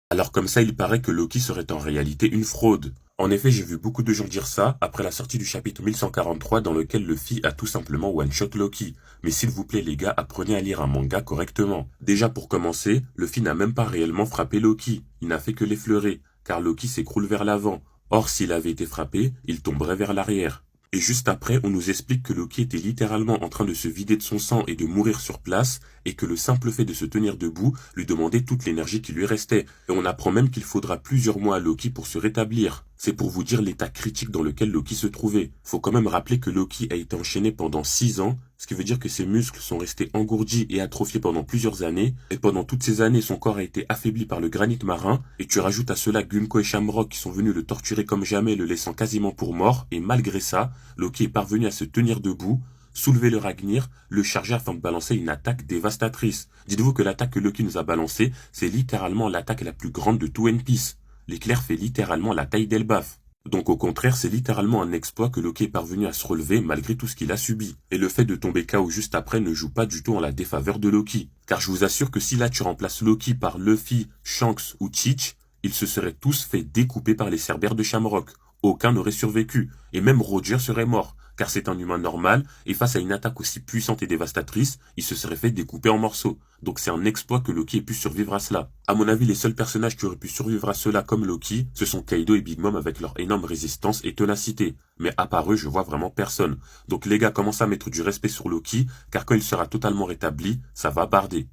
Alors comme ça, il paraît que Loki serait en réalité une fraude. En effet, j'ai vu beaucoup de gens dire ça après la sortie du chapitre 1143 dans lequel Luffy a tout simplement one-shot Loki. Mais s'il vous plaît les gars, apprenez à lire un manga correctement. Déjà pour commencer, Luffy n'a même pas réellement frappé Loki. Il n'a fait que l'effleurer, car Loki s'écroule vers l'avant. Or s'il avait été frappé, il tomberait vers l'arrière. Et juste après, on nous explique que Loki était littéralement en train de se vider de son sang et de mourir sur place, et que le simple fait de se tenir debout lui demandait toute l'énergie qui lui restait. Et on apprend même qu'il faudra plusieurs mois à Loki pour se rétablir. C'est pour vous dire l'état critique dans lequel Loki se trouvait. Faut quand même rappeler que Loki a été enchaîné pendant 6 ans, ce qui veut dire que ses muscles sont restés engourdis et atrophiés pendant plusieurs années, et pendant toutes ces années son corps a été affaibli par le granit marin, et tu rajoutes à cela Gunko et Shamrock qui sont venus le torturer comme jamais, le laissant quasiment pour mort, et malgré ça, Loki est parvenu à se tenir debout, soulever le Ragnir, le charger afin de balancer une attaque dévastatrice. Dites-vous que l'attaque que Loki nous a balancée, c'est littéralement l'attaque la plus grande de tout One Piece. L'éclair fait littéralement la taille d'Elbaf. Donc au contraire, c'est littéralement un exploit que Loki est parvenu à se relever malgré tout ce qu'il a subi. Et le fait de tomber KO juste après ne joue pas du tout en la défaveur de Loki. Car je vous assure que si là tu remplaces Loki par Luffy, Shanks ou Cheech, ils se seraient tous fait découper par les cerbères de Shamrock. Aucun n'aurait survécu, et même Roger serait mort, car c'est un humain normal, et face à une attaque aussi puissante et dévastatrice, il se serait fait découper en morceaux. Donc c'est un exploit que Loki ait pu survivre à cela. À mon avis, les seuls personnages qui auraient pu survivre à cela comme Loki, ce sont Kaido et Big Mom avec leur énorme résistance et ténacité. Mais à part eux, je vois vraiment personne. Donc les gars, commencez à mettre du respect sur Loki, car quand il sera totalement rétabli, ça va barder.